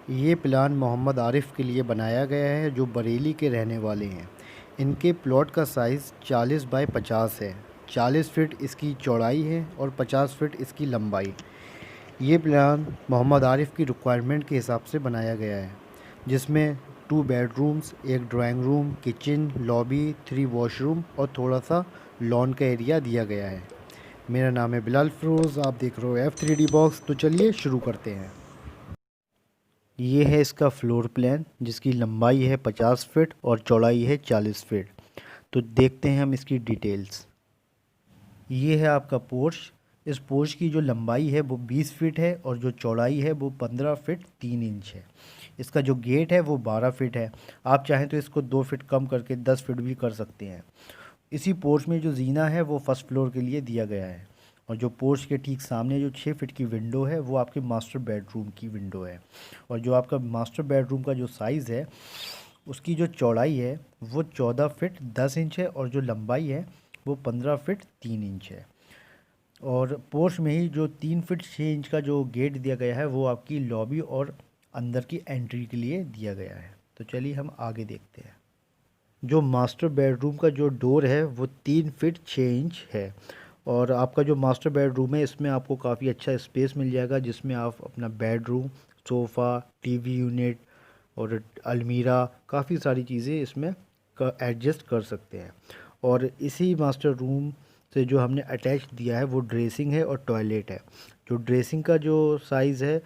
ये प्लान मोहम्मद आरिफ के लिए बनाया गया है जो बरेली के रहने वाले हैं। इनके प्लॉट का साइज़ 40 बाय 50 है। 40 फीट इसकी चौड़ाई है और 50 फीट इसकी लंबाई। ये प्लान मोहम्मद आरिफ की रिक्वायरमेंट के हिसाब से बनाया गया है, जिसमें 2 बेडरूम्स, एक drawing room, kitchen, lobby, 3 washroom और थोड़ा सा लॉन का एरिया दिया गया है। मेरा नाम है बिलाल फ़िरोज़, आप देख रहे हो F3D बॉक्स। तो चलिए शुरू करते हैं। ये है इसका फ्लोर प्लान, जिसकी लंबाई है 50 फीट और चौड़ाई है 40 फीट। तो देखते हैं हम इसकी डिटेल्स। ये है आपका पोर्च। इस पोर्च की जो लंबाई है वो 20 फीट है और जो चौड़ाई है वो 15 फीट 3 इंच है। इसका जो गेट है वो 12 फीट है। आप चाहें तो इसको 2 फीट कम करके 10 फीट भी कर सकते हैं। इसी पोर्च में जो जीना है वो फर्स्ट फ्लोर के लिए दिया गया है। और जो पोर्च के ठीक सामने जो 6 फीट की विंडो है वो आपके मास्टर बेडरूम की विंडो है। और जो आपका मास्टर बेडरूम का जो साइज़ है, उसकी जो चौड़ाई है वो 14 फीट 10 इंच है और जो लंबाई है वो 15 फीट 3 इंच है। और पोर्च में ही जो 3 फीट 6 इंच का जो गेट दिया गया है वो आपकी लॉबी और अंदर की एंट्री के लिए दिया गया है। तो चलिए हम आगे देखते हैं। जो मास्टर बेडरूम का जो डोर है वो 3 फीट 6 इंच है। और आपका जो मास्टर बेडरूम है इसमें आपको काफ़ी अच्छा स्पेस मिल जाएगा, जिसमें आप अपना बेडरूम, सोफ़ा, टीवी यूनिट और अलमीरा, काफ़ी सारी चीज़ें इसमें एडजस्ट कर सकते हैं। और इसी मास्टर रूम से जो हमने अटैच दिया है वो ड्रेसिंग है और टॉयलेट है। जो ड्रेसिंग का जो साइज़ है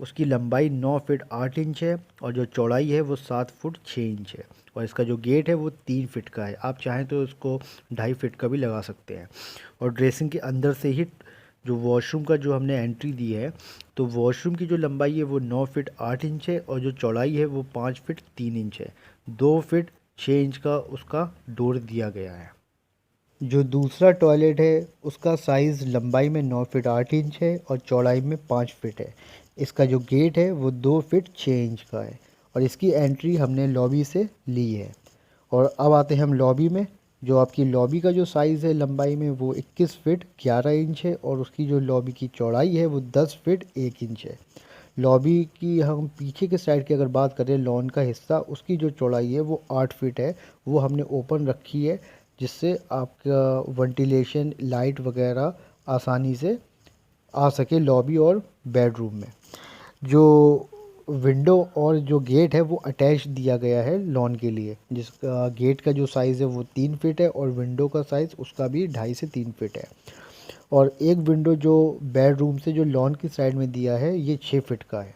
उसकी लंबाई 9 फीट 8 इंच है और जो चौड़ाई है वो 7 फुट 6 इंच है। और इसका जो गेट है वो 3 फीट का है। आप चाहें तो इसको 2.5 फीट का भी लगा सकते हैं। और ड्रेसिंग के अंदर से ही जो वॉशरूम का जो हमने एंट्री दी है, तो वॉशरूम की जो लंबाई है वो 9 फीट 8 इंच है और जो चौड़ाई है वो 5 फीट 3 इंच है। 2 फीट 6 इंच का उसका डोर दिया गया है। जो दूसरा टॉयलेट है उसका साइज़ लंबाई में 9 फीट 8 इंच है और चौड़ाई में 5 फीट है। इसका जो गेट है वो 2 फीट 6 इंच का है और इसकी एंट्री हमने लॉबी से ली है। और अब आते हैं हम लॉबी में। जो आपकी लॉबी का जो साइज़ है लंबाई में वो 21 फीट 11 इंच है और उसकी जो लॉबी की चौड़ाई है वो 10 फीट 1 इंच है। लॉबी की हम पीछे के साइड की अगर बात करें, लॉन का हिस्सा, उसकी जो चौड़ाई है वो 8 फीट है। वो हमने ओपन रखी है, जिससे आपका वेंटिलेशन, लाइट वगैरह आसानी से आ सके लॉबी और बेडरूम में। जो विंडो और जो गेट है वो अटैच दिया गया है लॉन के लिए, जिसका गेट का जो साइज़ है वो 3 फीट है और विंडो का साइज़ उसका भी 2.5 से 3 फीट है। और एक विंडो जो बेडरूम से जो लॉन की साइड में दिया है ये 6 फीट का है।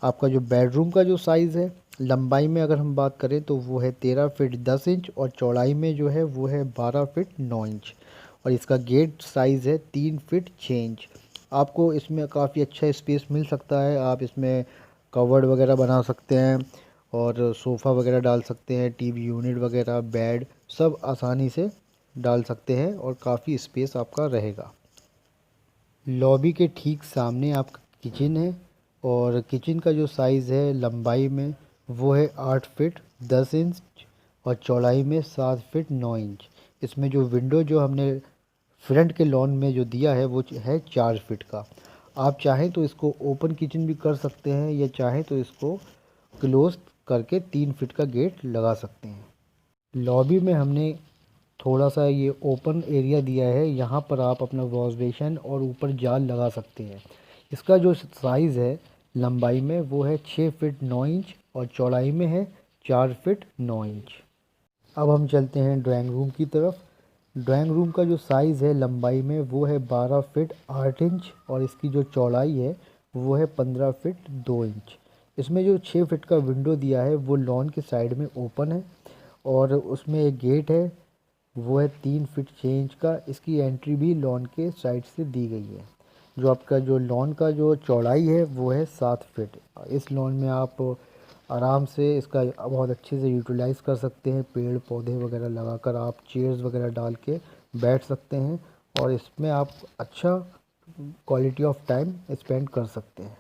आपका जो बेडरूम का जो साइज़ है लंबाई में अगर हम बात करें तो वो है 13 फीट 10 इंच और चौड़ाई में जो है वो है 12 फीट 9 इंच। और इसका गेट साइज़ है 3 फीट 6 इंच। आपको इसमें काफ़ी अच्छा स्पेस मिल सकता है। आप इसमें कवर्ड वगैरह बना सकते हैं और सोफ़ा वगैरह डाल सकते हैं, टीवी यूनिट वगैरह, बेड, सब आसानी से डाल सकते हैं और काफ़ी स्पेस आपका रहेगा। लॉबी के ठीक सामने आपका किचन है और किचन का जो साइज़ है लंबाई में वो है 8 फीट 10 इंच और चौड़ाई में 7 फीट 9 इंच। इसमें जो विंडो जो हमने फ्रंट के लॉन में जो दिया है वो है 4 फीट का। आप चाहें तो इसको ओपन किचन भी कर सकते हैं या चाहें तो इसको क्लोज करके 3 फीट का गेट लगा सकते हैं। लॉबी में हमने थोड़ा सा ये ओपन एरिया दिया है, यहाँ पर आप अपना वॉश बेसिन और ऊपर जाल लगा सकते हैं। इसका जो साइज़ है लंबाई में वो है 6 फीट 9 इंच और चौड़ाई में है 4 फीट 9 इंच। अब हम चलते हैं ड्राइंग रूम की तरफ। ड्राइंग रूम का जो साइज़ है लंबाई में वो है 12 फीट 8 इंच और इसकी जो चौड़ाई है वो है 15 फीट 2 इंच। इसमें जो 6 फीट का विंडो दिया है वो लॉन के साइड में ओपन है और उसमें एक गेट है, वो है 3 फीट 6 इंच का। इसकी एंट्री भी लॉन के साइड से दी गई है। जो आपका जो लॉन का जो चौड़ाई है वो है 7 फीट। इस लॉन में आप आराम से इसका बहुत अच्छे से यूटिलाइज़ कर सकते हैं। पेड़ पौधे वगैरह लगाकर आप चेयर्स वगैरह डाल के बैठ सकते हैं और इसमें आप अच्छा क्वालिटी ऑफ टाइम स्पेंड कर सकते हैं।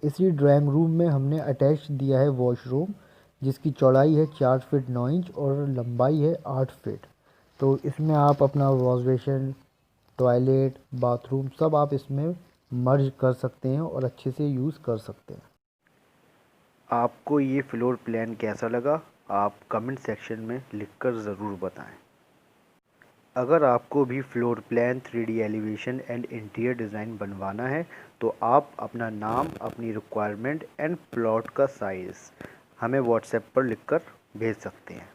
इसी ड्राइंग रूम में हमने अटैच दिया है वॉशरूम, जिसकी चौड़ाई है 4 फीट 9 इंच और लंबाई है 8 फीट। तो इसमें आप अपना वॉश बेसिन, टॉयलेट, बाथरूम सब आप इसमें मर्ज कर सकते हैं और अच्छे से यूज़ कर सकते हैं। आपको ये फ्लोर प्लान कैसा लगा, आप कमेंट सेक्शन में लिखकर ज़रूर बताएं। अगर आपको भी floor plan 3D elevation and interior design बनवाना है तो आप अपना नाम, अपनी रिक्वायरमेंट एंड प्लॉट का साइज़ हमें व्हाट्सएप पर लिखकर भेज सकते हैं।